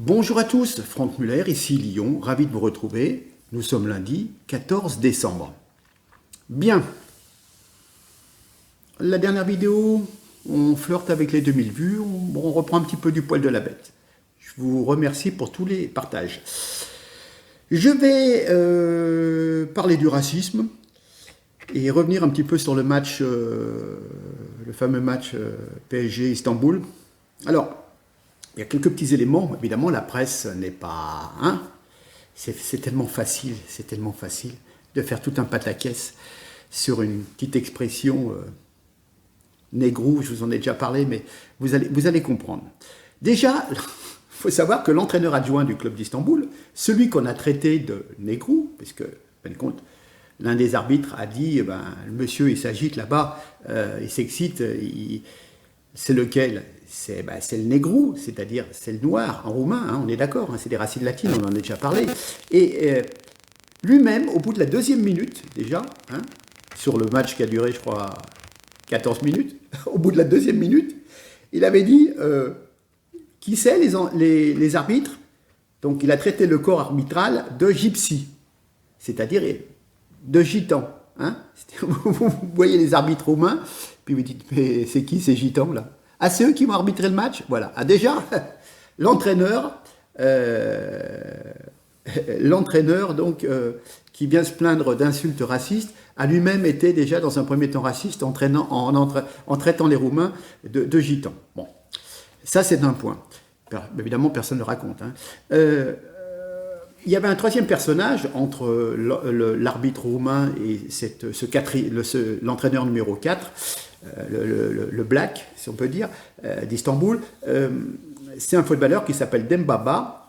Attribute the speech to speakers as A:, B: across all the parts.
A: Bonjour à tous, Franck Muller, ici Lyon, ravi de vous retrouver. Nous sommes lundi 14 décembre. Bien, la dernière vidéo, on flirte avec les 2000 vues, on reprend un petit peu du poil de la bête. Je vous remercie pour tous les partages. Je vais parler du racisme et revenir un petit peu sur le match, le fameux match PSG Istanbul. Alors, il y a quelques petits éléments. Évidemment, la presse n'est pas... Hein, c'est tellement facile de faire tout un pataquès sur une petite expression négrou, je vous en ai déjà parlé, mais vous allez comprendre. Déjà, il faut savoir que l'entraîneur adjoint du club d'Istanbul, celui qu'on a traité de négrou, puisque, en fin de compte, l'un des arbitres a dit, le monsieur il s'agite là-bas, il s'excite, c'est lequel? C'est le négrou, c'est-à-dire c'est le noir en roumain, hein, on est d'accord, hein, c'est des racines latines, on en a déjà parlé. Et lui-même, au bout de la deuxième minute, déjà, hein, sur le match qui a duré, je crois, 14 minutes, au bout de la deuxième minute, il avait dit qui c'est les arbitres? Donc il a traité le corps arbitral de gypsy, c'est-à-dire de gitan. Hein. Vous voyez les arbitres roumains, puis vous dites, mais c'est qui ces gitans là? Ah, c'est eux qui vont arbitrer le match? Voilà. Ah, déjà, l'entraîneur, donc, qui vient se plaindre d'insultes racistes, a lui-même été déjà dans un premier temps raciste en traitant les Roumains de gitans. Bon, ça c'est un point. Évidemment, personne ne le raconte. Hein. Il y avait un troisième personnage entre l'arbitre roumain et l'entraîneur numéro 4, le Black, si on peut dire, d'Istanbul. C'est un footballeur qui s'appelle Dembaba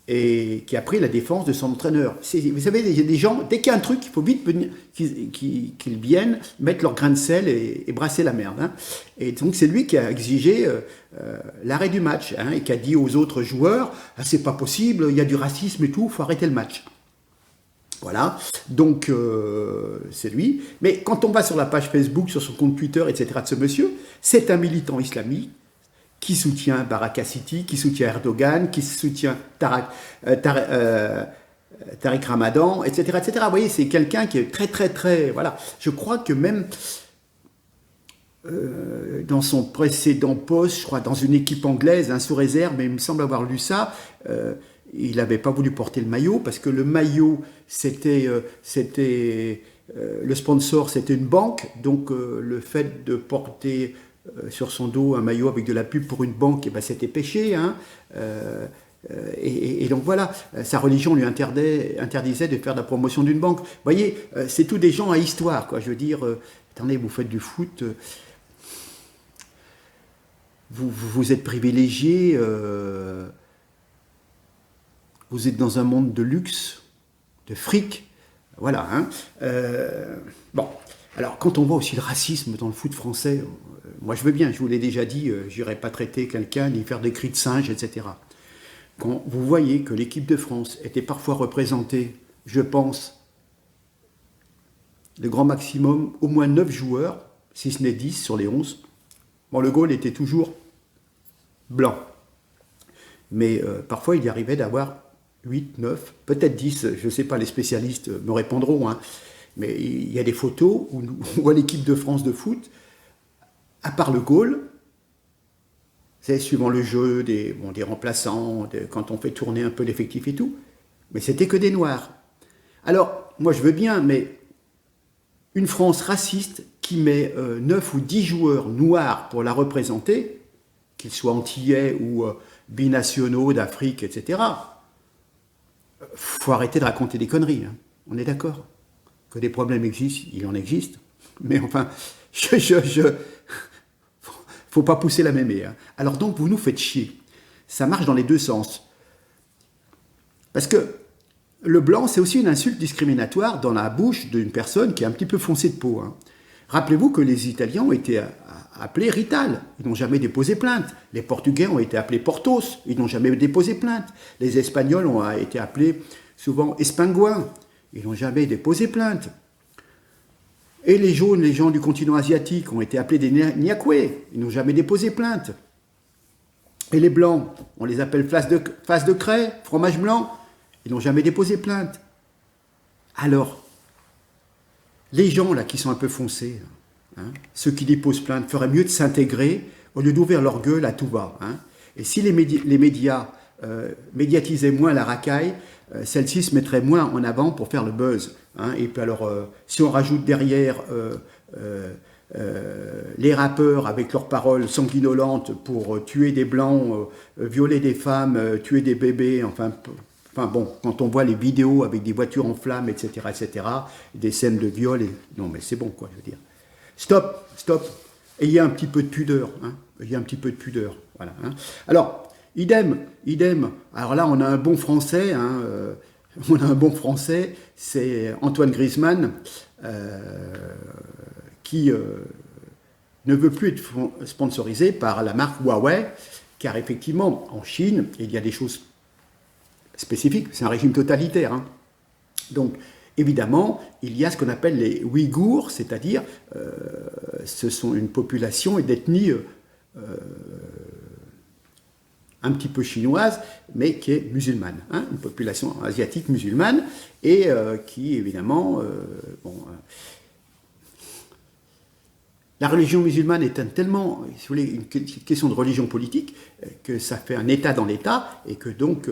A: et qui a pris la défense de son entraîneur. Vous savez, il y a des gens, dès qu'il y a un truc, il faut vite qu'ils viennent mettre leur grain de sel et brasser la merde. Hein. Et donc c'est lui qui a exigé l'arrêt du match, hein, et qui a dit aux autres joueurs, ah, c'est pas possible, il y a du racisme et tout, il faut arrêter le match. Voilà, donc c'est lui. Mais quand on va sur la page Facebook, sur son compte Twitter, etc. de ce monsieur, c'est un militant islamique qui soutient Baraka City, qui soutient Erdogan, qui soutient Tariq Ramadan, etc., etc. Vous voyez, c'est quelqu'un qui est très... Voilà, je crois que même dans son précédent poste, je crois dans une équipe anglaise, hein, sous réserve, mais il me semble avoir lu ça, il n'avait pas voulu porter le maillot, parce que le maillot, le sponsor, c'était une banque, donc le fait de porter sur son dos un maillot avec de la pub pour une banque, c'était péché. Hein. Et donc voilà, sa religion lui interdisait de faire de la promotion d'une banque. Vous voyez, c'est tous des gens à histoire, quoi. Je veux dire, attendez, vous faites du foot, vous êtes privilégié, vous êtes dans un monde de luxe, de fric, voilà. Hein. Bon, alors quand on voit aussi le racisme dans le foot français, moi je veux bien, je vous l'ai déjà dit, j'irai pas traiter quelqu'un ni faire des cris de singe, etc. Quand vous voyez que l'équipe de France était parfois représentée, je pense, le grand maximum, au moins 9 joueurs, si ce n'est 10 sur les 11, bon, le goal était toujours blanc. Mais parfois il y arrivait d'avoir 8, 9, peut-être 10, je ne sais pas, les spécialistes me répondront, hein, mais il y a des photos où on voit l'équipe de France de foot, à part le goal, c'est suivant le jeu, des remplaçants, quand on fait tourner un peu l'effectif et tout, mais c'était que des noirs. Alors, moi je veux bien, mais une France raciste qui met 9 ou 10 joueurs noirs pour la représenter, qu'ils soient antillais ou binationaux d'Afrique, etc., faut arrêter de raconter des conneries. Hein. On est d'accord que des problèmes existent, il en existe, mais enfin, faut pas pousser la mémé. Hein. Alors donc, vous nous faites chier. Ça marche dans les deux sens. Parce que le blanc, c'est aussi une insulte discriminatoire dans la bouche d'une personne qui est un petit peu foncée de peau. Hein. Rappelez-vous que les Italiens ont été appelés Rital, ils n'ont jamais déposé plainte. Les Portugais ont été appelés Portos, ils n'ont jamais déposé plainte. Les Espagnols ont été appelés souvent Espingouins, ils n'ont jamais déposé plainte. Et les jaunes, les gens du continent asiatique, ont été appelés des Niakwe, ils n'ont jamais déposé plainte. Et les blancs, on les appelle face de craie, fromage blanc. Ils n'ont jamais déposé plainte. Alors, les gens là qui sont un peu foncés, hein, ceux qui déposent plainte, feraient mieux de s'intégrer au lieu d'ouvrir leur gueule à tout va. Hein. Et si les médias médiatisaient moins la racaille, celle-ci se mettrait moins en avant pour faire le buzz. Hein. Et puis alors, si on rajoute derrière les rappeurs avec leurs paroles sanguinolentes pour tuer des blancs, violer des femmes, tuer des bébés, enfin bon, quand on voit les vidéos avec des voitures en flammes, etc., des scènes de viol, non mais c'est bon quoi, je veux dire. Stop, ayez un petit peu de pudeur, hein, ayez un petit peu de pudeur, voilà. Hein. Alors, idem, alors là on a un bon français, hein, c'est Antoine Griezmann, qui ne veut plus être sponsorisé par la marque Huawei, car effectivement, en Chine, il y a des choses spécifiques, c'est un régime totalitaire. Hein. Donc, évidemment, il y a ce qu'on appelle les Ouïghours, c'est-à-dire, ce sont une population et d'ethnie un petit peu chinoise, mais qui est musulmane, hein, une population asiatique musulmane, et qui, évidemment, la religion musulmane est tellement, si vous voulez, une question de religion politique, que ça fait un État dans l'État, et que donc,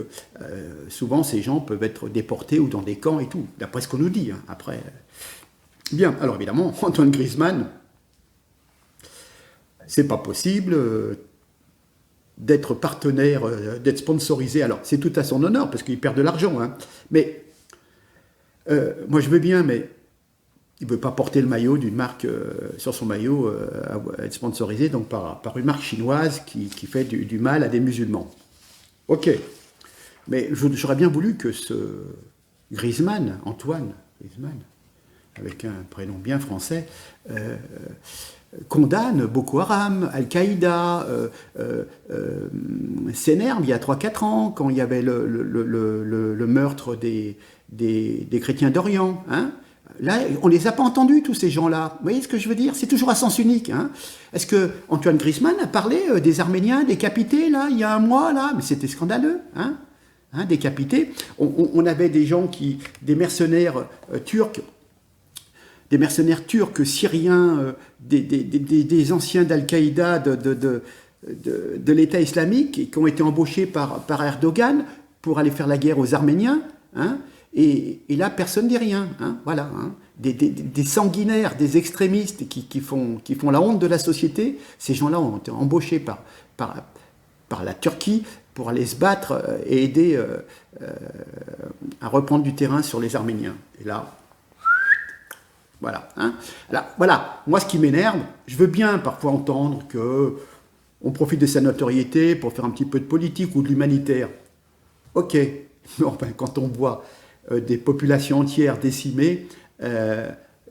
A: souvent, ces gens peuvent être déportés ou dans des camps et tout, d'après ce qu'on nous dit. Hein. Après, bien, alors évidemment, Antoine Griezmann, c'est pas possible d'être partenaire, d'être sponsorisé. Alors, c'est tout à son honneur, parce qu'il perd de l'argent. Hein. Mais, moi, je veux bien, mais il ne veut pas porter le maillot d'une marque sur son maillot, être sponsorisé donc par une marque chinoise qui fait du mal à des musulmans. Ok. Mais j'aurais bien voulu que ce Griezmann, Antoine Griezmann, avec un prénom bien français, condamne Boko Haram, Al-Qaïda, s'énerve il y a 3-4 ans, quand il y avait le meurtre des chrétiens d'Orient. Hein. Là, on ne les a pas entendus, tous ces gens-là. Vous voyez ce que je veux dire? C'est toujours à sens unique. Hein. Est-ce que Antoine Griezmann a parlé des Arméniens décapités, là, il y a un mois, là? Mais c'était scandaleux, hein, décapités. On avait des gens des mercenaires turcs, syriens, des anciens d'Al-Qaïda, de l'État islamique, qui ont été embauchés par Erdogan pour aller faire la guerre aux Arméniens, hein. Et là, personne ne dit rien. Hein, voilà, hein. Des sanguinaires, des extrémistes qui font la honte de la société. Ces gens-là ont été embauchés par la Turquie pour aller se battre et aider à reprendre du terrain sur les Arméniens. Et là, voilà. Hein. Alors, voilà. Moi, ce qui m'énerve, je veux bien parfois entendre qu'on profite de sa notoriété pour faire un petit peu de politique ou de l'humanitaire. Ok. Mais enfin, quand on voit des populations entières décimées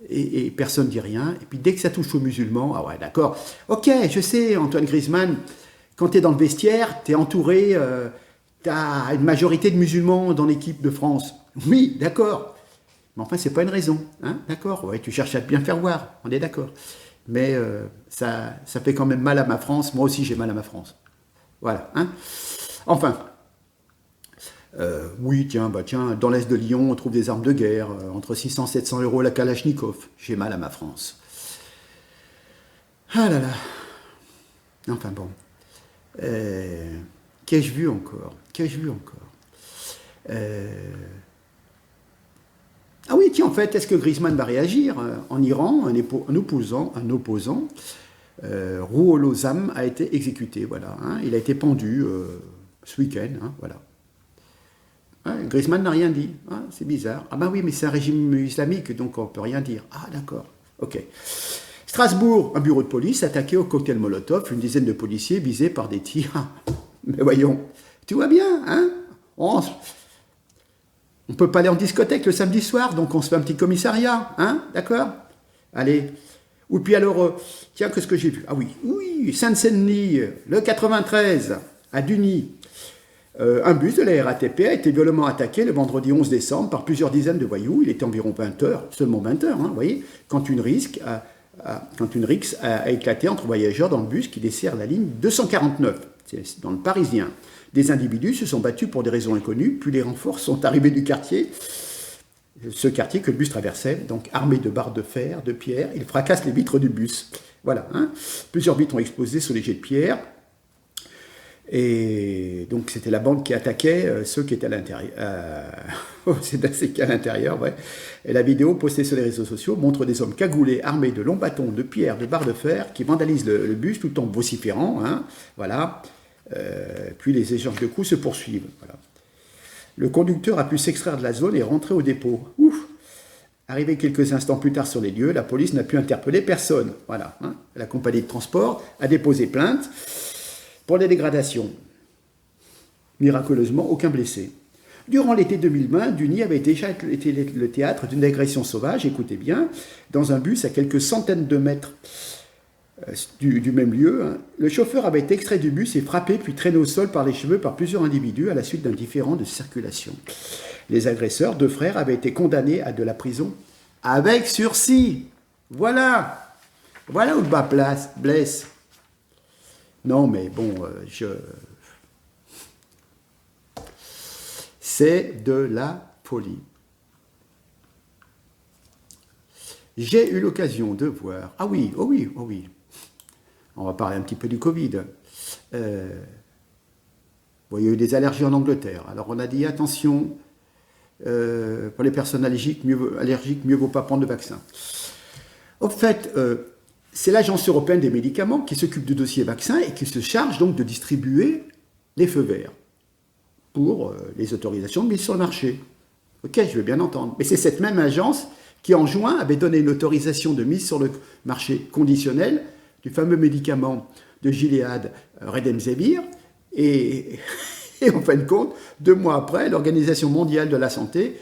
A: et personne ne dit rien. Et puis dès que ça touche aux musulmans, ah ouais, d'accord. Ok, je sais, Antoine Griezmann, quand tu es dans le vestiaire, tu es entouré, tu as une majorité de musulmans dans l'équipe de France. Oui, d'accord. Mais enfin, c'est pas une raison. Hein, d'accord, ouais, tu cherches à te bien faire voir, on est d'accord. Mais ça fait quand même mal à ma France. Moi aussi, j'ai mal à ma France. Voilà. Hein. Enfin. Oui, tiens, dans l'est de Lyon, on trouve des armes de guerre, entre 600 et 700 euros la Kalachnikov. J'ai mal à ma France. Ah là là. Enfin bon. Qu'ai-je vu encore? Ah oui, tiens, en fait, est-ce que Griezmann va réagir? En Iran, un opposant, Rouhollah Zam, a été exécuté, voilà. Hein, il a été pendu ce week-end, hein, voilà. Ouais, Griezmann n'a rien dit, hein, c'est bizarre. Ah ben oui, mais c'est un régime islamique, donc on ne peut rien dire. Ah d'accord, ok. Strasbourg, un bureau de police attaqué au cocktail Molotov, une dizaine de policiers visés par des tirs. Mais voyons, tu vois bien, hein? On ne peut pas aller en discothèque le samedi soir, donc on se fait un petit commissariat, hein? D'accord? Allez. Ou puis alors, tiens, qu'est-ce que j'ai vu? Ah oui, Seine-Saint-Denis, le 93, à Duny. Un bus de la RATP a été violemment attaqué le vendredi 11 décembre par plusieurs dizaines de voyous. Il était environ 20 heures, seulement 20 heures, hein, vous voyez, quand une rixe a éclaté entre voyageurs dans le bus qui dessert la ligne 249. c'est dans le Parisien. Des individus se sont battus pour des raisons inconnues, puis les renforts sont arrivés du quartier, ce quartier que le bus traversait, donc armé de barres de fer, de pierre, ils fracassent les vitres du bus. Voilà, hein. Plusieurs vitres ont explosé sous les jets de pierre, et donc c'était la bande qui attaquait ceux qui étaient à l'intérieur. C'est assez qu'à l'intérieur, ouais. Et la vidéo postée sur les réseaux sociaux montre des hommes cagoulés, armés de longs bâtons, de pierre, de barres de fer, qui vandalisent le bus tout en vociférant, hein. Voilà. Puis les échanges de coups se poursuivent. Voilà. Le conducteur a pu s'extraire de la zone et rentrer au dépôt. Ouf. Arrivé quelques instants plus tard sur les lieux, la police n'a pu interpeller personne. Voilà, hein. La compagnie de transport a déposé plainte pour les dégradations. Miraculeusement, aucun blessé. Durant l'été 2020, Duny avait déjà été le théâtre d'une agression sauvage, écoutez bien, dans un bus à quelques centaines de mètres du même lieu. Hein. Le chauffeur avait été extrait du bus et frappé puis traîné au sol par les cheveux par plusieurs individus à la suite d'un différend de circulation. Les agresseurs, 2 frères, avaient été condamnés à de la prison avec sursis. Voilà. Voilà où le bas blesse. Non, mais bon, c'est de la folie. J'ai eu l'occasion de voir... Ah oui, oh oui, oh oui. On va parler un petit peu du Covid. Bon, il y a eu des allergies en Angleterre. Alors on a dit, attention, pour les personnes allergiques, mieux vaut pas prendre le vaccin. En fait, c'est l'Agence européenne des médicaments qui s'occupe du dossier vaccin et qui se charge donc de distribuer les feux verts pour les autorisations de mise sur le marché. Ok, je veux bien entendre. Mais c'est cette même agence qui, en juin, avait donné une autorisation de mise sur le marché conditionnelle du fameux médicament de Gilead, Remdesivir, et en fin de compte, 2 mois après, l'Organisation mondiale de la santé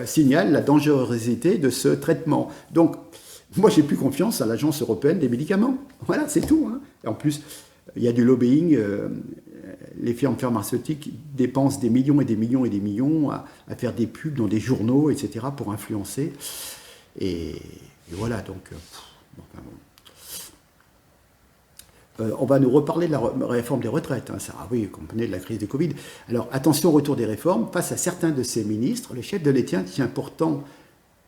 A: signale la dangerosité de ce traitement. Donc, moi, j'ai plus confiance à l'Agence européenne des médicaments. Voilà, c'est tout. Hein. Et en plus, il y a du lobbying. Les firmes pharmaceutiques dépensent des millions et des millions et des millions à faire des pubs dans des journaux, etc., pour influencer. Et voilà, donc... enfin, bon. On va nous reparler de la réforme des retraites. Hein, ça, oui, comprenez de la crise du Covid. Alors, attention au retour des réformes. Face à certains de ces ministres, le chef de l'État tient pourtant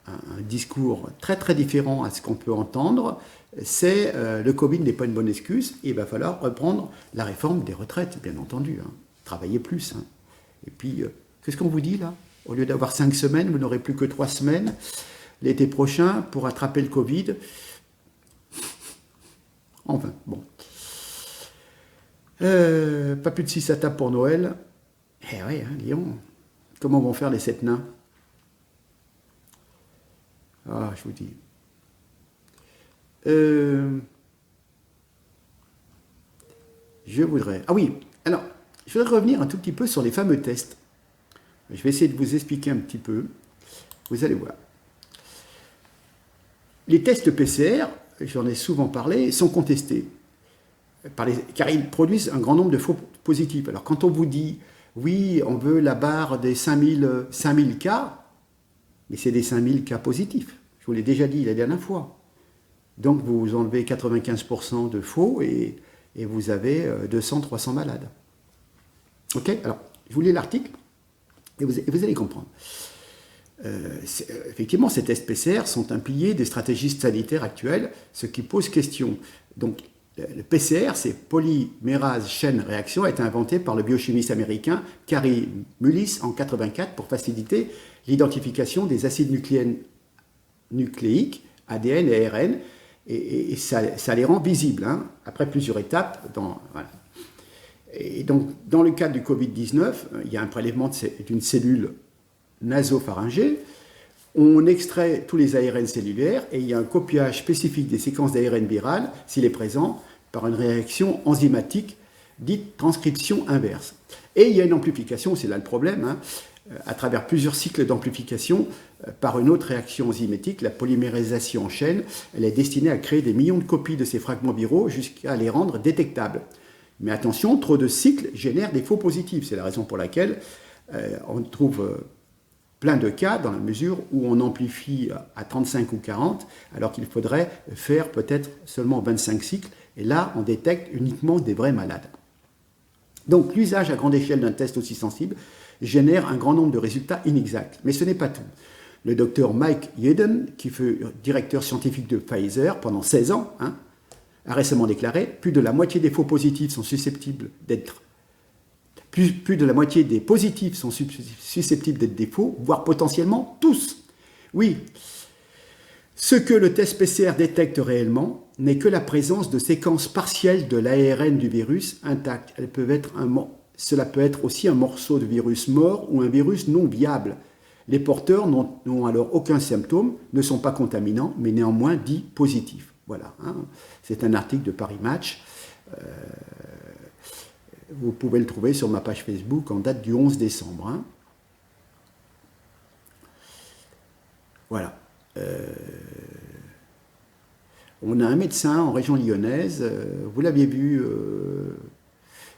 A: un discours très très différent à ce qu'on peut entendre. C'est le Covid n'est pas une bonne excuse. Il va falloir reprendre la réforme des retraites, bien entendu. Hein. Travailler plus. Hein. Et puis, qu'est-ce qu'on vous dit là? Au lieu d'avoir 5 semaines, vous n'aurez plus que 3 semaines l'été prochain pour attraper le Covid. Enfin, bon. Pas plus de 6 à table pour Noël. Eh oui, hein, Lyon. Comment vont faire les 7 nains? Ah, je vous dis. Je voudrais... Ah oui, alors, je voudrais revenir un tout petit peu sur les fameux tests. Je vais essayer de vous expliquer un petit peu. Vous allez voir. Les tests PCR, j'en ai souvent parlé, sont contestés. Car ils produisent un grand nombre de faux positifs. Alors quand on vous dit, oui, on veut la barre des 5000 cas, mais c'est des 5000 cas positifs. Je vous l'ai déjà dit la dernière fois. Donc vous enlevez 95% de faux et vous avez 200-300 malades. Ok, alors je vous lis l'article et vous allez comprendre. Effectivement, ces tests PCR sont un pilier des stratégies sanitaires actuelles, ce qui pose question. Donc, le PCR, c'est polymérase chaîne réaction, a été inventé par le biochimiste américain Kary Mullis en 1984 pour faciliter l'identification des acides nucléiques, ADN et ARN, et ça les rend visibles, hein, après plusieurs étapes. Voilà. Et donc, dans le cadre du Covid-19, il y a un prélèvement d'une cellule nasopharyngée. On extrait tous les ARN cellulaires et il y a un copiage spécifique des séquences d'ARN virales, s'il est présent, par une réaction enzymatique dite transcription inverse. Et il y a une amplification, c'est là le problème, hein, à travers plusieurs cycles d'amplification par une autre réaction enzymatique, la polymérisation en chaîne. Elle est destinée à créer des millions de copies de ces fragments viraux jusqu'à les rendre détectables. Mais attention, trop de cycles génèrent des faux positifs. C'est la raison pour laquelle on trouve plein de cas dans la mesure où on amplifie à 35 ou 40, alors qu'il faudrait faire peut-être seulement 25 cycles. Et là, on détecte uniquement des vrais malades. Donc l'usage à grande échelle d'un test aussi sensible génère un grand nombre de résultats inexacts. Mais ce n'est pas tout. Le docteur Mike Yeadon, qui fut directeur scientifique de Pfizer pendant 16 ans, a récemment déclaré « Plus de la moitié des faux positifs sont susceptibles d'être plus de la moitié des positifs sont susceptibles d'être des faux, voire potentiellement tous. » Oui, ce que le test PCR détecte réellement n'est que la présence de séquences partielles de l'ARN du virus intactes. Cela peut être aussi un morceau de virus mort ou un virus non viable. Les porteurs n'ont alors aucun symptôme, ne sont pas contaminants, mais néanmoins dits positifs. Voilà, c'est un article de Paris Match. Vous pouvez le trouver sur ma page Facebook en date du 11 décembre. Voilà. On a un médecin en région lyonnaise, vous l'aviez vu,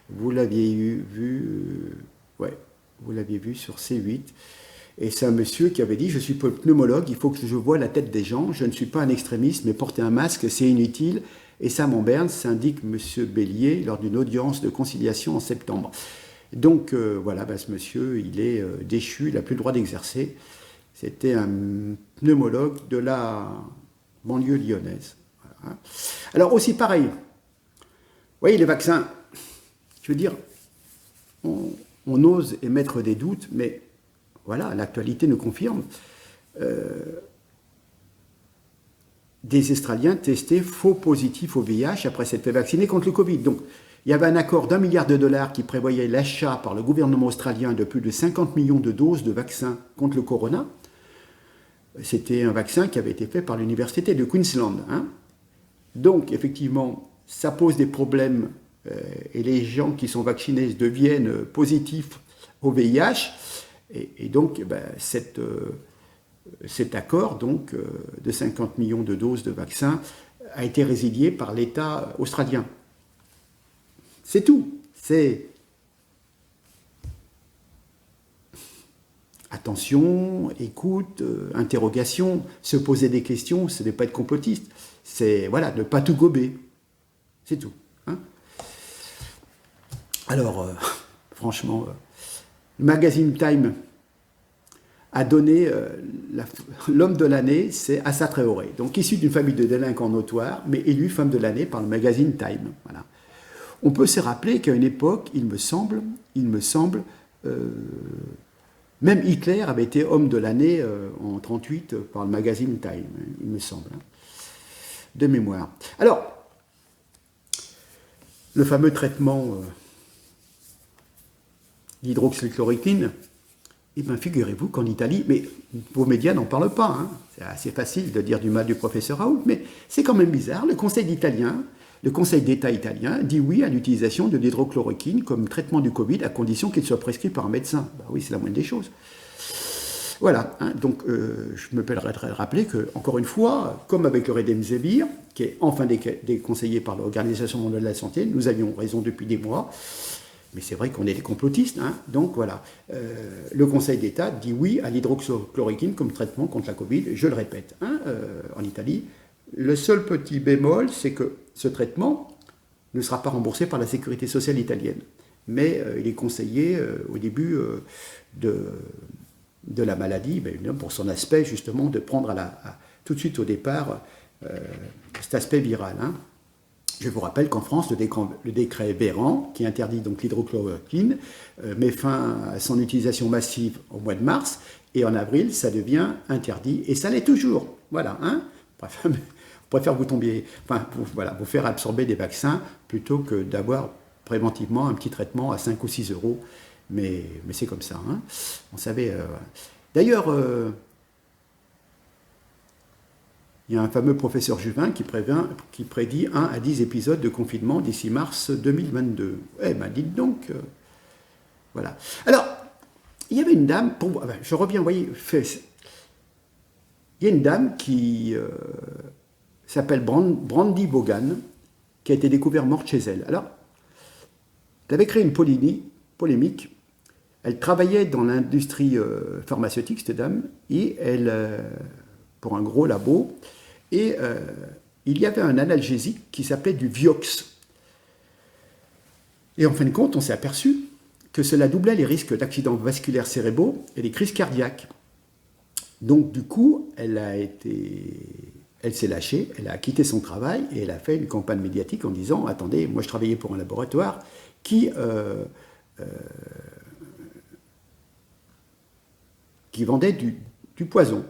A: vous l'aviez vu sur C8, et c'est un monsieur qui avait dit « Je suis pneumologue, il faut que je voie la tête des gens, je ne suis pas un extrémiste, mais porter un masque, c'est inutile, et ça m'emmerde », s'indique monsieur Bélier lors d'une audience de conciliation en septembre. Donc voilà, ce monsieur, il est déchu, il n'a plus le droit d'exercer. C'était un pneumologue de la banlieue lyonnaise. Voilà. Alors aussi pareil, vous voyez les vaccins, je veux dire, on ose émettre des doutes, mais voilà, l'actualité nous confirme. Des Australiens testés faux positifs au VIH après s'être fait vacciner contre le Covid. Donc, il y avait un accord d'1 milliard de dollars qui prévoyait l'achat par le gouvernement australien de plus de 50 millions de doses de vaccins contre le corona. C'était un vaccin qui avait été fait par l'université de Queensland. Donc, effectivement, ça pose des problèmes et les gens qui sont vaccinés deviennent positifs au VIH. Et donc, cet accord donc, de 50 millions de doses de vaccins a été résilié par l'État australien. C'est tout. C'est attention, écoute, interrogation, se poser des questions, ce n'est pas être complotiste. C'est voilà, ne pas tout gober. C'est tout. Alors, franchement, le magazine Time a donné l'homme de l'année, c'est Assa Traoré. Donc issu d'une famille de délinquants notoires, mais élu femme de l'année par le magazine Time. Voilà. On peut se rappeler qu'à une époque, il me semble, même Hitler avait été homme de l'année en 1938 par le magazine Time, il me semble, de mémoire. Alors, le fameux traitement d'hydroxychloroquine, eh bien, figurez-vous qu'en Italie, mais vos médias n'en parlent pas, c'est assez facile de dire du mal du professeur Raoult, mais c'est quand même bizarre, le Conseil d'État italien dit oui à l'utilisation de l'hydroxychloroquine comme traitement du Covid à condition qu'il soit prescrit par un médecin. Oui, c'est la moindre des choses. Voilà, donc je me permettrai de rappeler que, encore une fois, comme avec le Remdesivir, qui est enfin déconseillé par l'Organisation mondiale de la santé, nous avions raison depuis des mois. Mais c'est vrai qu'on est des complotistes, donc voilà. Le Conseil d'État dit oui à l'hydroxychloroquine comme traitement contre la Covid, je le répète, en Italie. Le seul petit bémol, c'est que ce traitement ne sera pas remboursé par la sécurité sociale italienne. Mais il est conseillé au début de la maladie, pour son aspect justement, de prendre tout de suite au départ cet aspect viral. Je vous rappelle qu'en France, le décret Véran, qui interdit donc l'hydroxychloroquine, met fin à son utilisation massive au mois de mars, et en avril, ça devient interdit, et ça l'est toujours. Voilà, on préfère vous faire absorber des vaccins plutôt que d'avoir préventivement un petit traitement à 5 ou 6 euros, mais c'est comme ça. On savait. D'ailleurs, il y a un fameux professeur Juvin qui prédit 1 à 10 épisodes de confinement d'ici mars 2022. Dites donc. Voilà. Alors, il y avait une dame, je reviens, vous voyez, il y a une dame qui s'appelle Brandy Vaughan, qui a été découverte morte chez elle. Alors, elle avait créé une polémique. Elle travaillait dans l'industrie pharmaceutique, cette dame, et pour un gros labo, et il y avait un analgésique qui s'appelait du Vioxx. Et en fin de compte, on s'est aperçu que cela doublait les risques d'accidents vasculaires cérébraux et des crises cardiaques. Donc du coup, elle s'est lâchée, elle a quitté son travail et elle a fait une campagne médiatique en disant « Attendez, moi je travaillais pour un laboratoire qui vendait du poison. »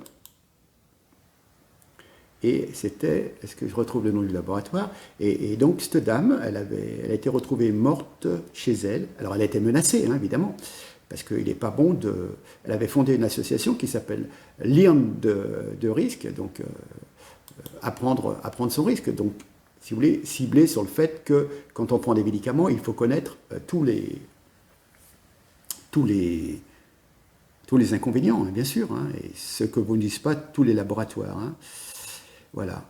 A: Et c'était, est-ce que je retrouve le nom du laboratoire? Et donc cette dame, elle a été retrouvée morte chez elle. Alors elle a été menacée, hein, évidemment, parce qu'il n'est pas bon de... Elle avait fondé une association qui s'appelle Lion de risque, donc apprendre son risque. Donc, si vous voulez, cibler sur le fait que quand on prend des médicaments, il faut connaître tous les inconvénients, hein, bien sûr, hein, et ce que vous ne disent pas tous les laboratoires. Hein. Voilà.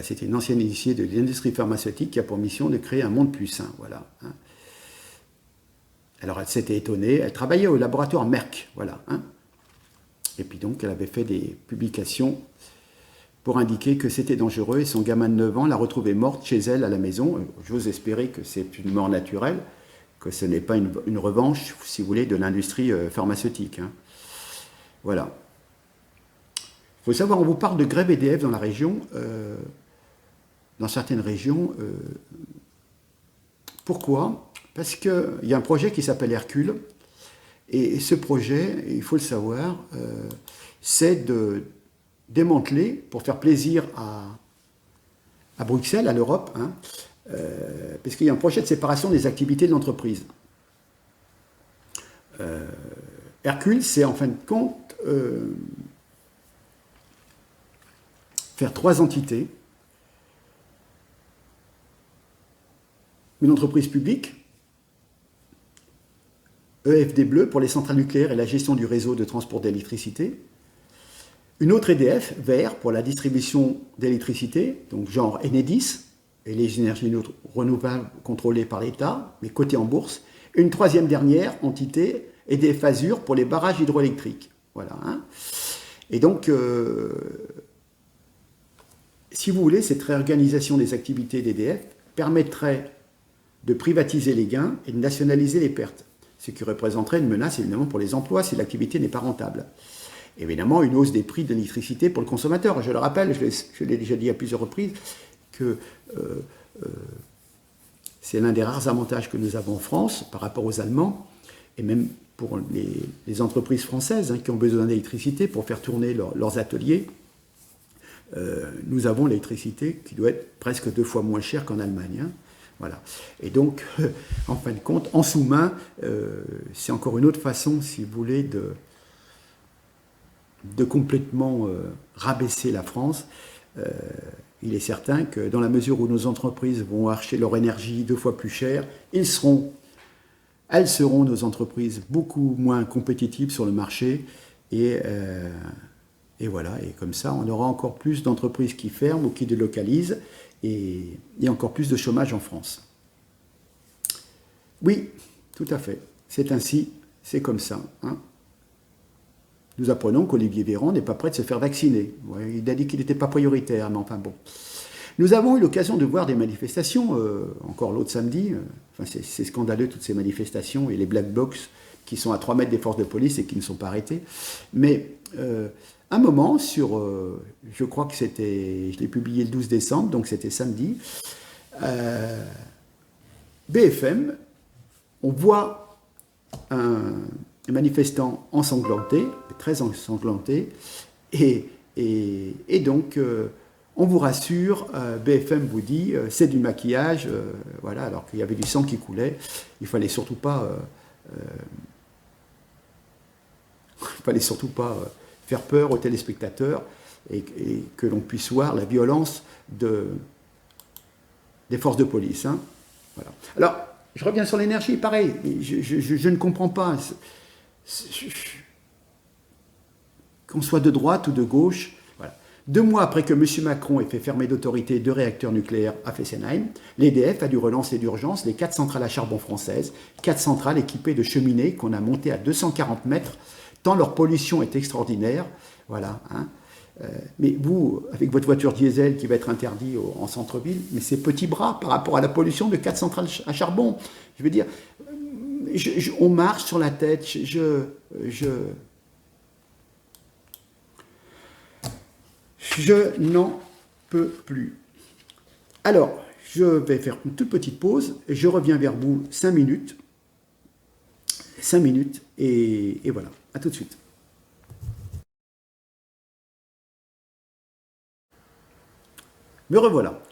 A: C'était une ancienne initiée de l'industrie pharmaceutique qui a pour mission de créer un monde plus sain. Voilà. Hein. Alors elle s'était étonnée, elle travaillait au laboratoire Merck. Voilà. Hein. Et puis donc elle avait fait des publications pour indiquer que c'était dangereux et son gamin de 9 ans l'a retrouvée morte chez elle à la maison. J'ose espérer que c'est une mort naturelle, que ce n'est pas une revanche, si vous voulez, de l'industrie pharmaceutique. Hein. Voilà. Il faut savoir, on vous parle de grève EDF dans la région, dans certaines régions. Pourquoi? Parce qu'il y a un projet qui s'appelle Hercule, et ce projet, il faut le savoir, c'est de démanteler, pour faire plaisir à Bruxelles, à l'Europe, hein, parce qu'il y a un projet de séparation des activités de l'entreprise. Hercule, c'est en fin de compte faire 3 entités. Une entreprise publique, EFD Bleu pour les centrales nucléaires et la gestion du réseau de transport d'électricité. Une autre EDF, Vert, pour la distribution d'électricité, donc genre Enedis, et les énergies renouvelables contrôlées par l'État, mais cotées en bourse. Une troisième dernière entité, EDF Azur, pour les barrages hydroélectriques. Voilà. Hein. Et donc, si vous voulez, cette réorganisation des activités d'EDF permettrait de privatiser les gains et de nationaliser les pertes, ce qui représenterait une menace évidemment pour les emplois si l'activité n'est pas rentable. Évidemment, une hausse des prix de l'électricité pour le consommateur. Je le rappelle, je l'ai déjà dit à plusieurs reprises, que c'est l'un des rares avantages que nous avons en France par rapport aux Allemands, et même pour les entreprises françaises hein, qui ont besoin d'électricité pour faire tourner leurs ateliers. Nous avons l'électricité qui doit être presque 2 fois moins chère qu'en Allemagne. Hein. Voilà. Et donc, en fin de compte, en sous-main, c'est encore une autre façon, si vous voulez, de complètement rabaisser la France. Il est certain que dans la mesure où nos entreprises vont acheter leur énergie 2 fois plus cher, elles seront, nos entreprises, beaucoup moins compétitives sur le marché. Et voilà, et comme ça, on aura encore plus d'entreprises qui ferment ou qui délocalisent, et encore plus de chômage en France. Oui, tout à fait. C'est ainsi, c'est comme ça. Hein. Nous apprenons qu'Olivier Véran n'est pas prêt de se faire vacciner. Ouais, il a dit qu'il n'était pas prioritaire, mais enfin bon. Nous avons eu l'occasion de voir des manifestations, encore l'autre samedi. Enfin, c'est scandaleux toutes ces manifestations et les black box qui sont à 3 mètres des forces de police et qui ne sont pas arrêtés. Mais un moment, je crois que c'était, je l'ai publié le 12 décembre, donc c'était samedi, BFM, on voit un manifestant ensanglanté, très ensanglanté, et donc on vous rassure, BFM vous dit c'est du maquillage, voilà, alors qu'il y avait du sang qui coulait, il fallait surtout pas faire peur aux téléspectateurs et que l'on puisse voir la violence des forces de police. Hein. Voilà. Alors, je reviens sur l'énergie, pareil, je ne comprends pas. Qu'on soit de droite ou de gauche. Voilà. 2 mois après que M. Macron ait fait fermer d'autorité 2 réacteurs nucléaires à Fessenheim, l'EDF a dû relancer d'urgence les 4 centrales à charbon françaises, 4 centrales équipées de cheminées qu'on a montées à 240 mètres, tant leur pollution est extraordinaire. Voilà. Hein. Mais vous, avec votre voiture diesel qui va être interdite en centre-ville, mais c'est petit bras par rapport à la pollution de 4 centrales à charbon. Je veux dire, on marche sur la tête. Je n'en peux plus. Alors, je vais faire une toute petite pause et je reviens vers vous 5 minutes. 5 minutes et voilà. À tout de suite. Me revoilà.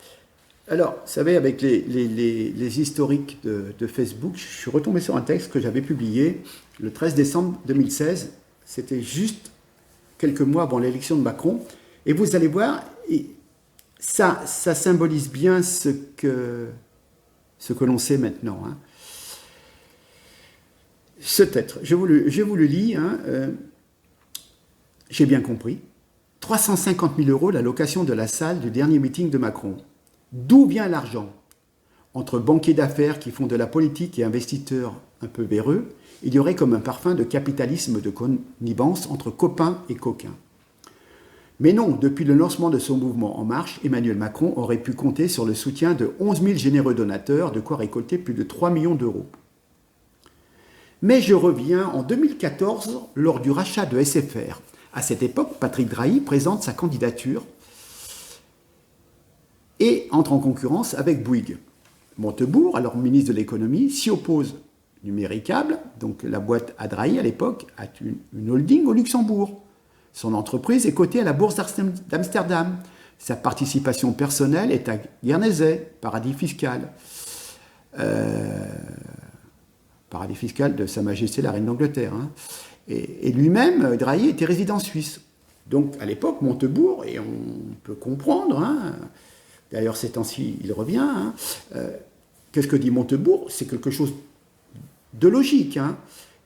A: Alors, vous savez, avec les historiques de Facebook, je suis retombé sur un texte que j'avais publié le 13 décembre 2016. C'était juste quelques mois avant l'élection de Macron. Et vous allez voir, ça symbolise bien ce que l'on sait maintenant. Hein. Ce texte, je vous le lis. Hein, j'ai bien compris. 350 000 € la location de la salle du dernier meeting de Macron. D'où vient l'argent? Entre banquiers d'affaires qui font de la politique et investisseurs un peu véreux, il y aurait comme un parfum de capitalisme de connivence entre copains et coquins. Mais non, depuis le lancement de son mouvement En Marche, Emmanuel Macron aurait pu compter sur le soutien de 11 000 généreux donateurs, de quoi récolter plus de 3 millions d'euros. Mais je reviens en 2014, lors du rachat de SFR. À cette époque, Patrick Drahi présente sa candidature et entre en concurrence avec Bouygues. Montebourg, alors ministre de l'économie, s'y oppose. Numéricable, donc la boîte à Drahi à l'époque, a une holding au Luxembourg. Son entreprise est cotée à la bourse d'Amsterdam. Sa participation personnelle est à Guernesey, paradis fiscal. Paradis fiscal de Sa Majesté la Reine d'Angleterre. Hein. Et lui-même, Drahi, était résident suisse. Donc à l'époque, Montebourg, et on peut comprendre, hein, d'ailleurs ces temps-ci il revient, hein, qu'est-ce que dit Montebourg? C'est quelque chose de logique. Hein.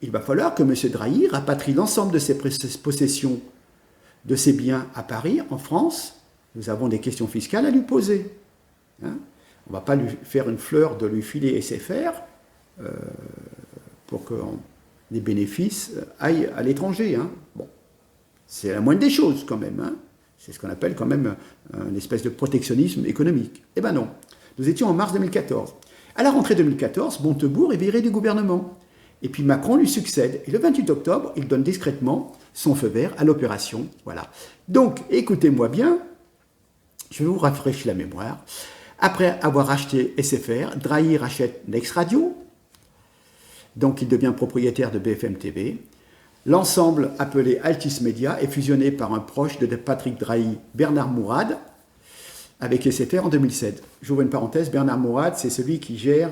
A: Il va falloir que M. Drahi rapatrie l'ensemble de ses possessions, de ses biens à Paris, en France. Nous avons des questions fiscales à lui poser. Hein. On ne va pas lui faire une fleur de lui filer SFR pour que les bénéfices aillent à l'étranger. Hein. Bon, c'est la moindre des choses quand même. Hein. C'est ce qu'on appelle quand même une espèce de protectionnisme économique. Eh bien non, nous étions en mars 2014. À la rentrée 2014, Montebourg est viré du gouvernement. Et puis Macron lui succède. Et le 28 octobre, il donne discrètement son feu vert à l'opération. Voilà. Donc, écoutez-moi bien, je vais vous rafraîchir la mémoire. Après avoir acheté SFR, Drahi rachète Next Radio. Donc, il devient propriétaire de BFM TV. L'ensemble, appelé Altis Media, est fusionné par un proche de Patrick Drahi, Bernard Mourad, avec SFR en 2007. J'ouvre une parenthèse, Bernard Mourad, c'est celui qui gère,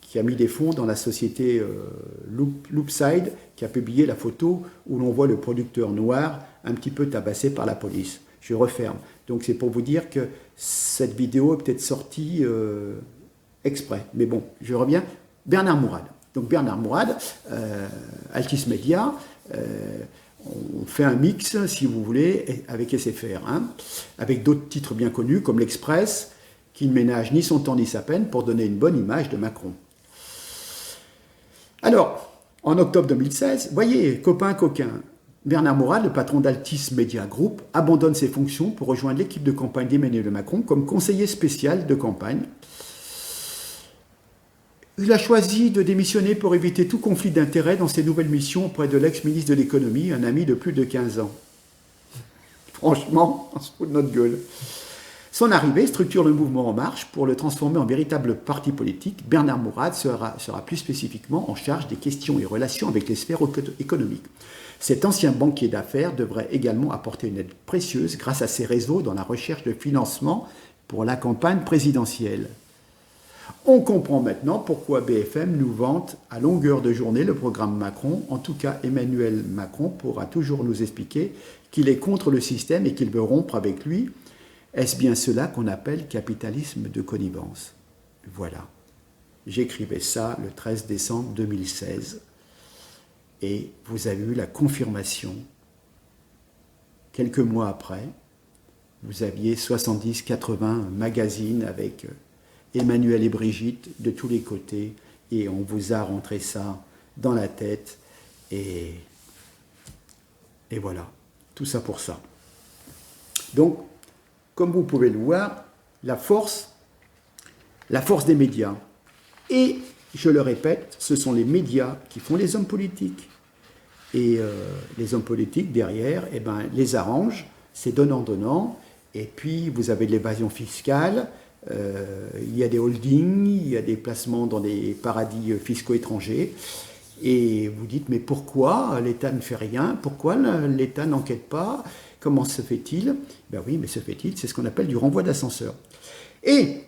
A: qui a mis des fonds dans la société Loopside, qui a publié la photo où l'on voit le producteur noir un petit peu tabassé par la police. Je referme. Donc c'est pour vous dire que cette vidéo est peut-être sortie exprès. Mais bon, je reviens. Bernard Mourad. Donc Bernard Mourad, Altis Media, on fait un mix, si vous voulez, avec SFR, hein, avec d'autres titres bien connus, comme l'Express, qui ne ménage ni son temps ni sa peine pour donner une bonne image de Macron. Alors, en octobre 2016, voyez, copain coquin, Bernard Mourad, le patron d'Altis Media Group, abandonne ses fonctions pour rejoindre l'équipe de campagne d'Emmanuel Macron comme conseiller spécial de campagne. Il a choisi de démissionner pour éviter tout conflit d'intérêts dans ses nouvelles missions auprès de l'ex-ministre de l'économie, un ami de plus de 15 ans. Franchement, on se fout de notre gueule. Son arrivée structure le mouvement En Marche pour le transformer en véritable parti politique. Bernard Mourad sera plus spécifiquement en charge des questions et relations avec les sphères économiques. Cet ancien banquier d'affaires devrait également apporter une aide précieuse grâce à ses réseaux dans la recherche de financement pour la campagne présidentielle. On comprend maintenant pourquoi BFM nous vante à longueur de journée le programme Macron. En tout cas, Emmanuel Macron pourra toujours nous expliquer qu'il est contre le système et qu'il veut rompre avec lui. Est-ce bien cela qu'on appelle capitalisme de connivence? Voilà. J'écrivais ça le 13 décembre 2016 et vous avez eu la confirmation. Quelques mois après, vous aviez 70-80 magazines avec Emmanuel et Brigitte de tous les côtés et on vous a rentré ça dans la tête et voilà. Tout ça pour ça. Donc, comme vous pouvez le voir, la force des médias. Et, je le répète, ce sont les médias qui font les hommes politiques. Et les hommes politiques, derrière, eh ben, les arrangent, c'est donnant-donnant. Et puis, vous avez de l'évasion fiscale, il y a des holdings, il y a des placements dans des paradis fiscaux étrangers. Et vous dites, mais pourquoi l'État ne fait rien? Pourquoi l'État n'enquête pas? Comment se fait-il? Ben oui, mais se fait-il, c'est ce qu'on appelle du renvoi d'ascenseur. Et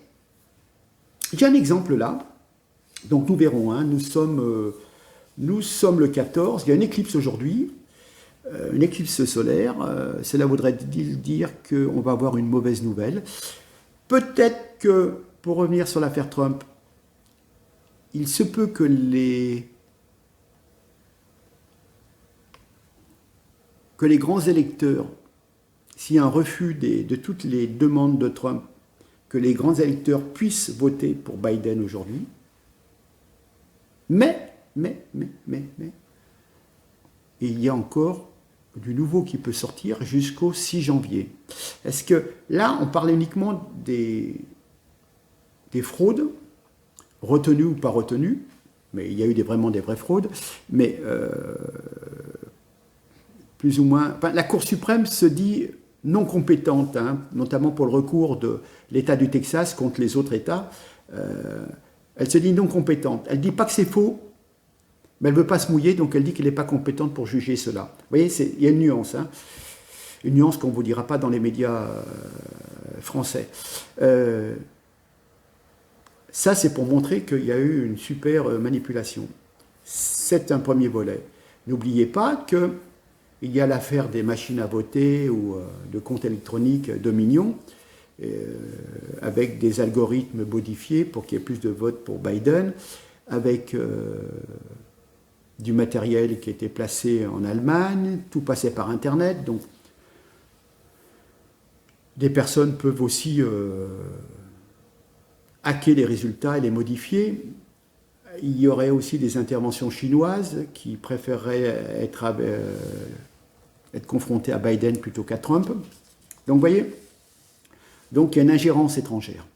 A: j'ai un exemple là. Donc nous verrons, hein, nous sommes le 14, il y a une éclipse aujourd'hui, une éclipse solaire. Cela voudrait dire qu'on va avoir une mauvaise nouvelle. Peut-être que, pour revenir sur l'affaire Trump, il se peut que les grands électeurs, s'il y a un refus de toutes les demandes de Trump, que les grands électeurs puissent voter pour Biden aujourd'hui. Mais, il y a encore du nouveau qui peut sortir jusqu'au 6 janvier. Est-ce que là, on parle uniquement des fraudes, retenues ou pas retenues, mais il y a eu vraiment des vraies fraudes, mais plus ou moins... Enfin, la Cour suprême se dit non compétente, hein, notamment pour le recours de l'État du Texas contre les autres États. Elle se dit non compétente. Elle ne dit pas que c'est faux, mais elle ne veut pas se mouiller, donc elle dit qu'elle n'est pas compétente pour juger cela. Vous voyez, il y a une nuance. Hein, une nuance qu'on ne vous dira pas dans les médias français. Ça, c'est pour montrer qu'il y a eu une super manipulation. C'est un premier volet. N'oubliez pas qu'il y a l'affaire des machines à voter ou de comptes électroniques Dominion, avec des algorithmes modifiés pour qu'il y ait plus de votes pour Biden, avec du matériel qui était placé en Allemagne, tout passait par Internet, donc des personnes peuvent aussi hacker les résultats et les modifier. Il y aurait aussi des interventions chinoises qui préféreraient être confrontées à Biden plutôt qu'à Trump. Donc, vous voyez, donc il y a une ingérence étrangère.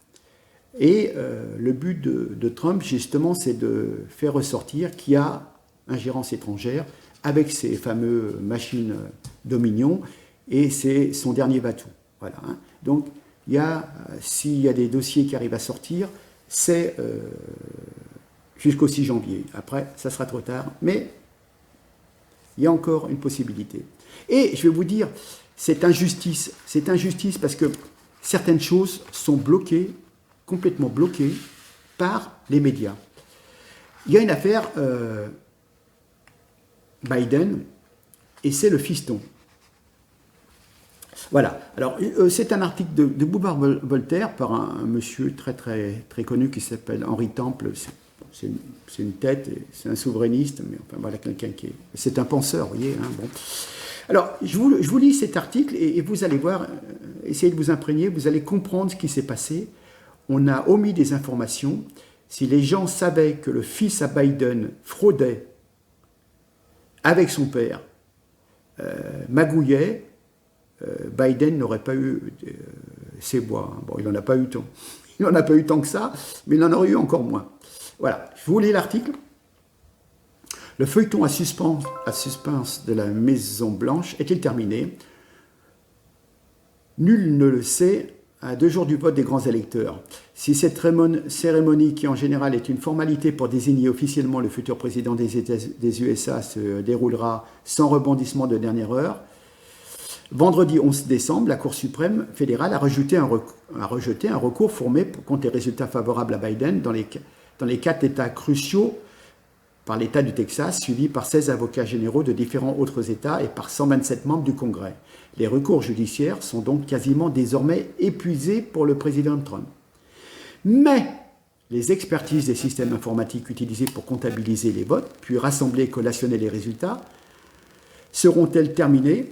A: Et le but de Trump, justement, c'est de faire ressortir qu'il y a ingérence étrangère avec ces fameuses machines Dominion, et c'est son dernier batou. Voilà, hein. Donc, s'il y a des dossiers qui arrivent à sortir, c'est jusqu'au 6 janvier. Après, ça sera trop tard, mais il y a encore une possibilité. Et je vais vous dire, c'est injustice parce que certaines choses sont bloquées, complètement bloquées, par les médias. Il y a une affaire Biden, et c'est le fiston. Voilà. Alors, c'est un article de Boulevard Voltaire par un monsieur très, très, très connu qui s'appelle Henri Temple. C'est une tête, c'est un souverainiste, mais enfin, voilà quelqu'un qui est... C'est un penseur, vous voyez. Hein, bon. Alors, je vous lis cet article et vous allez voir, essayez de vous imprégner, vous allez comprendre ce qui s'est passé. On a omis des informations. Si les gens savaient que le fils à Biden fraudait avec son père, magouillait, Biden n'aurait pas eu ses bois. Bon, il n'en a pas eu tant. Il n'en a pas eu tant que ça, mais il en aurait eu encore moins. Voilà, je vous lis l'article. Le feuilleton à suspense de la Maison-Blanche est-il terminé? Nul ne le sait à 2 jours du vote des grands électeurs. Si cette cérémonie, qui en général est une formalité pour désigner officiellement le futur président des USA, se déroulera sans rebondissement de dernière heure, vendredi 11 décembre, la Cour suprême fédérale a rejeté un recours formé contre les résultats favorables à Biden dans les 4 États cruciaux par l'État du Texas, suivi par 16 avocats généraux de différents autres États et par 127 membres du Congrès. Les recours judiciaires sont donc quasiment désormais épuisés pour le président Trump. Mais les expertises des systèmes informatiques utilisés pour comptabiliser les votes, puis rassembler et collationner les résultats, seront-elles terminées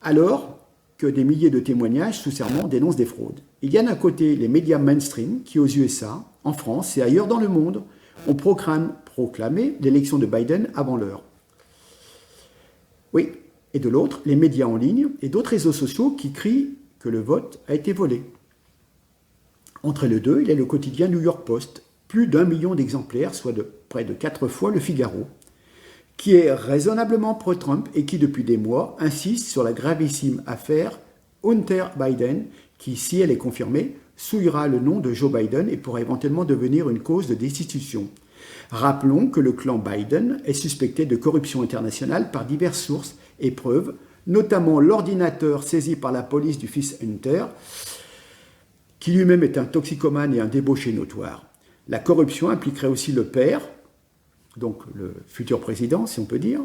A: alors que des milliers de témoignages sous serment dénoncent des fraudes? Il y a d'un côté les médias mainstream qui, aux USA, en France et ailleurs dans le monde, ont proclamé l'élection de Biden avant l'heure. Oui, et de l'autre, les médias en ligne et d'autres réseaux sociaux qui crient que le vote a été volé. Entre les deux, il y a le quotidien New York Post, plus d'1 million d'exemplaires, soit de près de 4 fois le Figaro, qui est raisonnablement pro-Trump et qui, depuis des mois, insiste sur la gravissime affaire Hunter Biden, qui, si elle est confirmée, souillera le nom de Joe Biden et pourra éventuellement devenir une cause de destitution. Rappelons que le clan Biden est suspecté de corruption internationale par diverses sources et preuves, notamment l'ordinateur saisi par la police du fils Hunter, qui lui-même est un toxicomane et un débauché notoire. La corruption impliquerait aussi le père, donc le futur président, si on peut dire,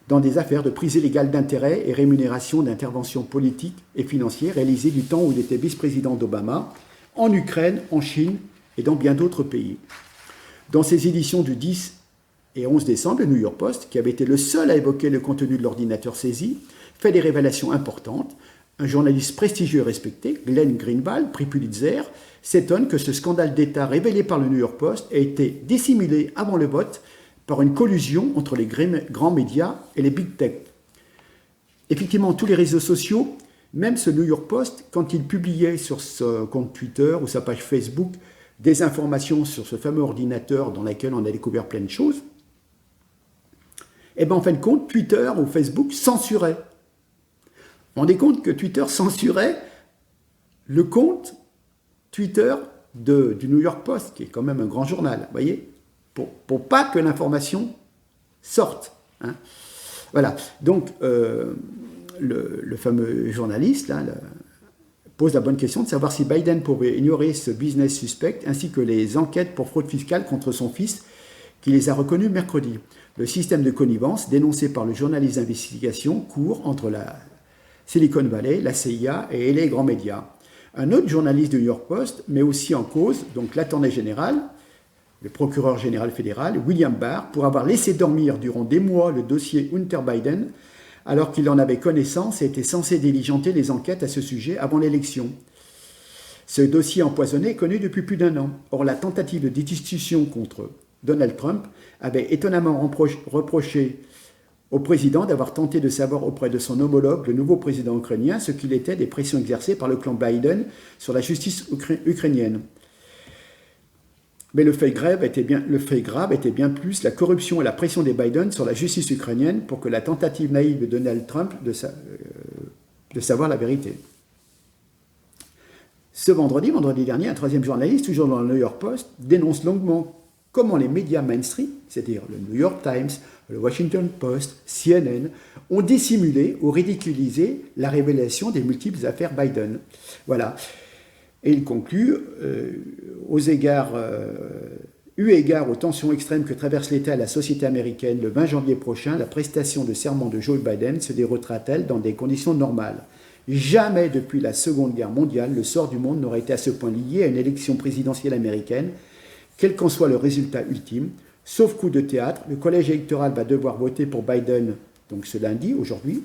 A: dans des affaires de prise illégale d'intérêts et rémunération d'interventions politiques et financières réalisées du temps où il était vice-président d'Obama, en Ukraine, en Chine et dans bien d'autres pays. Dans ses éditions du 10 et 11 décembre, le New York Post, qui avait été le seul à évoquer le contenu de l'ordinateur saisi, fait des révélations importantes. Un journaliste prestigieux et respecté, Glenn Greenwald, prix Pulitzer, s'étonne que ce scandale d'État révélé par le New York Post ait été dissimulé avant le vote par une collusion entre les grands médias et les big tech. Effectivement, tous les réseaux sociaux, même ce New York Post, quand il publiait sur son compte Twitter ou sa page Facebook des informations sur ce fameux ordinateur dans lequel on a découvert plein de choses, et bien en fin de compte, Twitter ou Facebook censurait. Vous vous rendez compte que Twitter censurait le compte Twitter du New York Post, qui est quand même un grand journal, vous voyez, pour pas que l'information sorte. Hein. Voilà, donc le fameux journaliste là, pose la bonne question de savoir si Biden pouvait ignorer ce business suspect ainsi que les enquêtes pour fraude fiscale contre son fils qui les a reconnus mercredi. Le système de connivence dénoncé par le journaliste d'investigation court entre la Silicon Valley, la CIA et les grands médias. Un autre journaliste du New York Post met aussi en cause donc l'attorney général, le procureur général fédéral, William Barr, pour avoir laissé dormir durant des mois le dossier Hunter Biden alors qu'il en avait connaissance et était censé diligenter les enquêtes à ce sujet avant l'élection. Ce dossier empoisonné est connu depuis plus d'1 an. Or, la tentative de destitution contre Donald Trump avait étonnamment reproché au président d'avoir tenté de savoir auprès de son homologue, le nouveau président ukrainien, ce qu'il était des pressions exercées par le clan Biden sur la justice ukrainienne. Mais le fait grave était bien plus la corruption et la pression des Biden sur la justice ukrainienne pour que la tentative naïve de Donald Trump de savoir la vérité. Ce vendredi dernier, un troisième journaliste, toujours dans le New York Post, dénonce longuement comment les médias mainstream, c'est-à-dire le New York Times, le Washington Post, CNN, ont dissimulé ou ridiculisé la révélation des multiples affaires Biden. Voilà. Et il conclut, eu égard aux tensions extrêmes que traverse l'État et la société américaine, le 20 janvier prochain, la prestation de serment de Joe Biden se déroulera-t-elle dans des conditions normales ? Jamais depuis la Seconde Guerre mondiale, le sort du monde n'aurait été à ce point lié à une élection présidentielle américaine, quel qu'en soit le résultat ultime. Sauf coup de théâtre, le collège électoral va devoir voter pour Biden, donc ce lundi, aujourd'hui.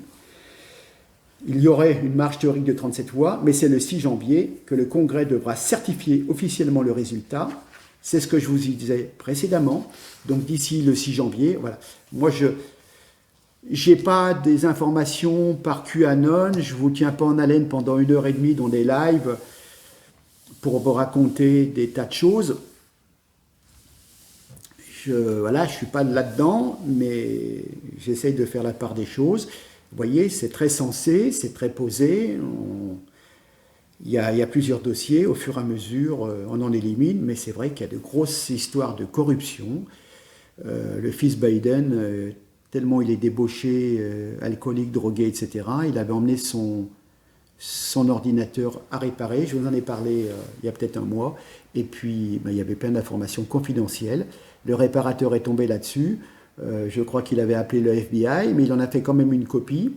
A: Il y aurait une marge théorique de 37 voix, mais c'est le 6 janvier que le Congrès devra certifier officiellement le résultat. C'est ce que je vous disais précédemment. Donc d'ici le 6 janvier, voilà. Moi, je n'ai pas des informations par QAnon, je ne vous tiens pas en haleine pendant 1h30 dans des lives pour vous raconter des tas de choses. Je ne suis pas là-dedans, mais j'essaye de faire la part des choses. Vous voyez, c'est très sensé, c'est très posé. Il y a plusieurs dossiers. Au fur et à mesure, on en élimine. Mais c'est vrai qu'il y a de grosses histoires de corruption. Le fils Biden, tellement il est débauché, alcoolique, drogué, etc., il avait emmené son ordinateur à réparer. Je vous en ai parlé il y a peut-être un mois. Et puis, il y avait plein d'informations confidentielles. Le réparateur est tombé là-dessus. Je crois qu'il avait appelé le FBI, mais il en a fait quand même une copie.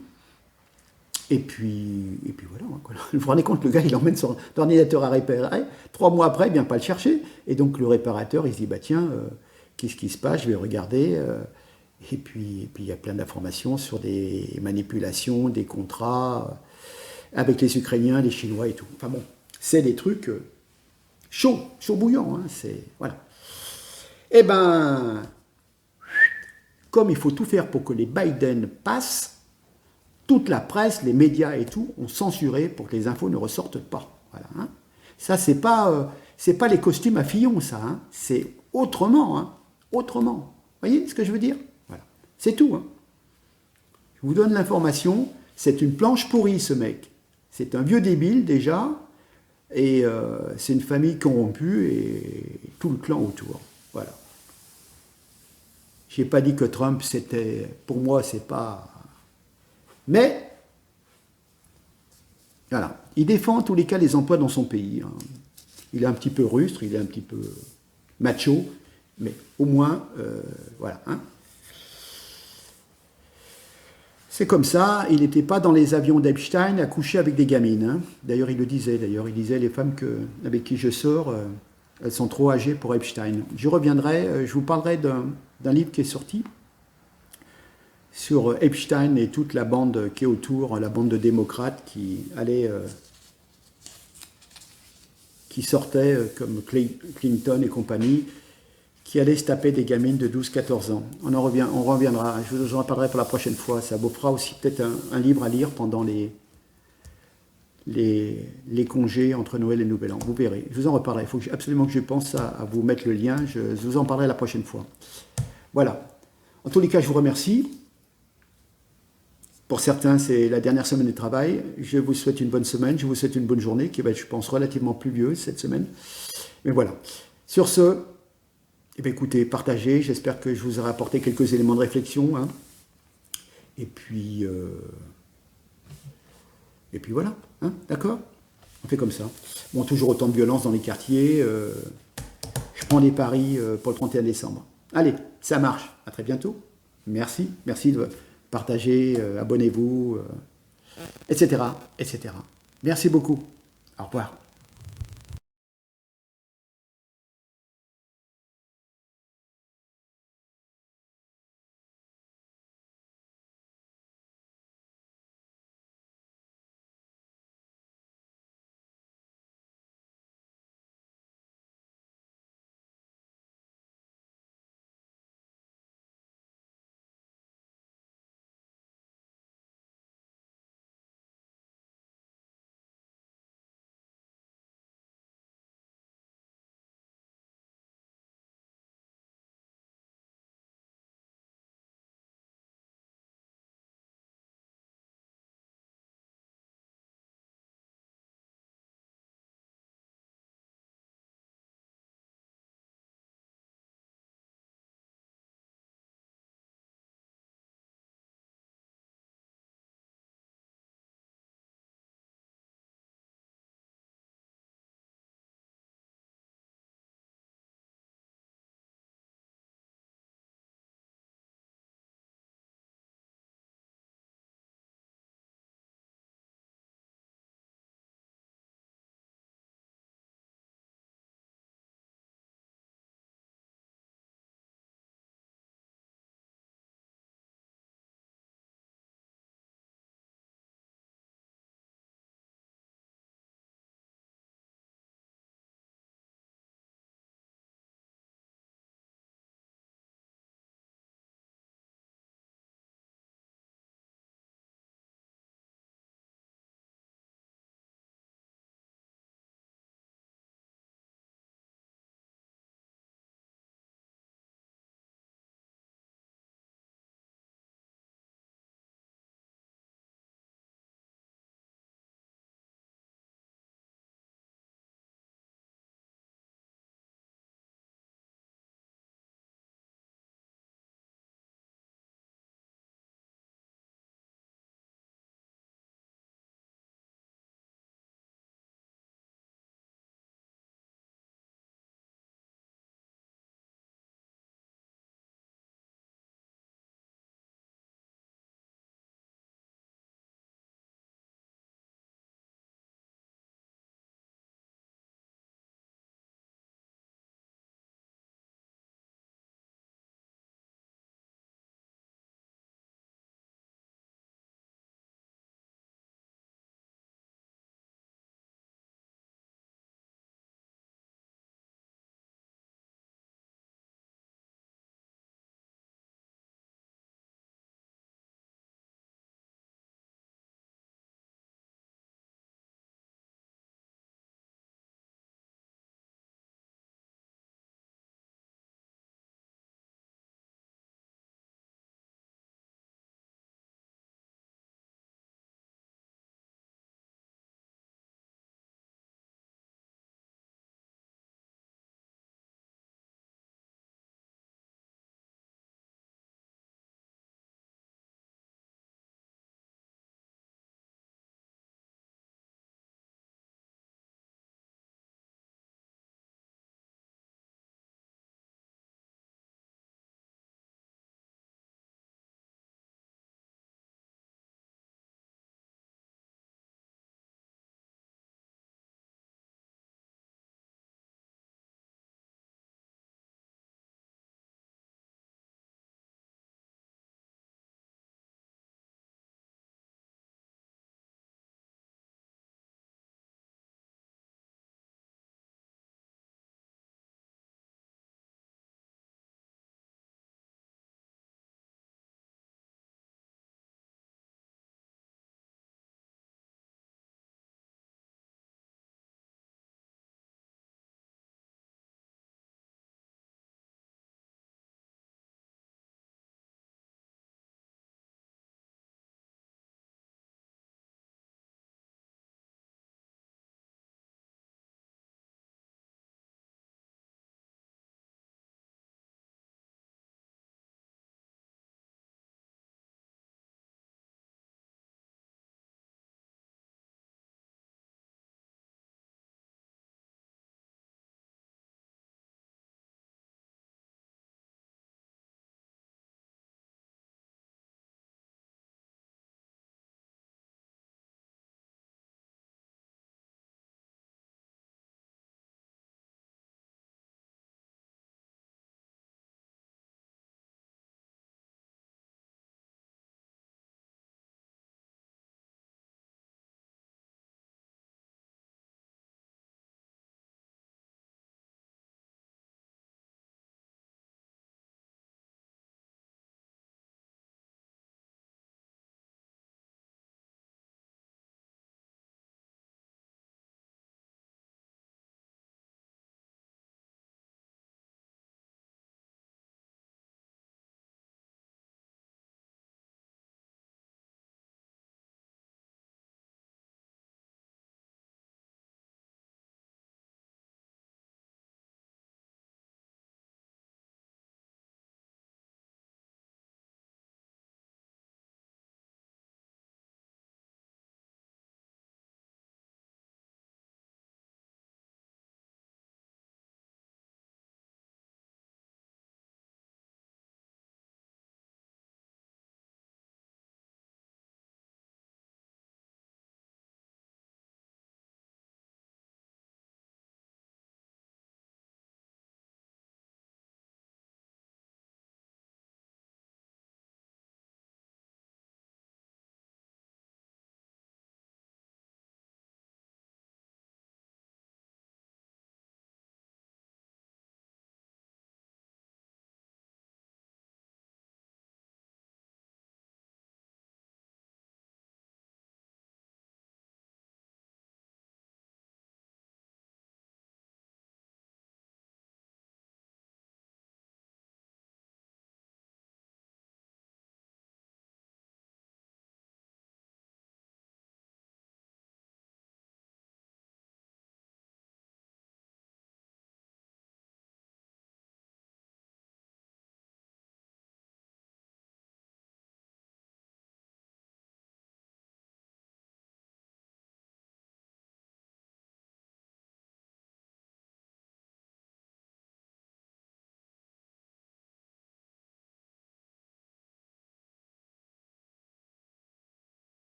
A: Et puis voilà. Vous vous rendez compte, le gars, il emmène son ordinateur à réparer. 3 mois après, il ne vient pas le chercher. Et donc le réparateur, il se dit, bah tiens, qu'est-ce qui se passe? Je vais regarder. Et puis il y a plein d'informations sur des manipulations, des contrats avec les Ukrainiens, les Chinois et tout. Enfin bon, c'est des trucs chauds bouillants. Hein, voilà. Eh ben... comme il faut tout faire pour que les Biden passent, toute la presse, les médias et tout ont censuré pour que les infos ne ressortent pas. Voilà, hein. Ça, c'est pas les costumes à Fillon, ça. Hein. C'est autrement. Hein. Autrement. Vous voyez ce que je veux dire? Voilà. C'est tout. Hein. Je vous donne l'information. C'est une planche pourrie, ce mec. C'est un vieux débile, déjà. Et c'est une famille corrompue et tout le clan autour. Voilà. Je n'ai pas dit que Trump, c'était... Pour moi, c'est pas... Mais... Voilà. Il défend en tous les cas les emplois dans son pays. Hein. Il est un petit peu rustre, il est un petit peu macho, mais au moins, voilà. Hein. C'est comme ça, il n'était pas dans les avions d'Epstein à coucher avec des gamines. Hein. D'ailleurs, il le disait, les femmes avec qui je sors, elles sont trop âgées pour Epstein. J'y reviendrai, je vous parlerai d'un livre qui est sorti sur Epstein et toute la bande qui est autour, la bande de démocrates qui sortaient comme Clinton et compagnie, qui allaient se taper des gamines de 12-14 ans. On reviendra, je vous en parlerai pour la prochaine fois. Ça vous fera aussi peut-être un livre à lire pendant les congés entre Noël et Nouvel An. Vous verrez, je vous en reparlerai. Il faut absolument que je pense à vous mettre le lien. Je vous en parlerai la prochaine fois. Voilà. En tous les cas, je vous remercie. Pour certains, c'est la dernière semaine de travail. Je vous souhaite une bonne semaine. Je vous souhaite une bonne journée qui va être, je pense, relativement pluvieuse cette semaine. Mais voilà. Sur ce, eh bien, écoutez, partagez. J'espère que je vous aurai apporté quelques éléments de réflexion. Hein. Et puis voilà. Hein, d'accord? On fait comme ça. Bon, toujours autant de violence dans les quartiers. Je prends les paris pour le 31 décembre. Allez, ça marche. À très bientôt. Merci. Merci de partager, abonnez-vous, etc., etc. Merci beaucoup. Au revoir.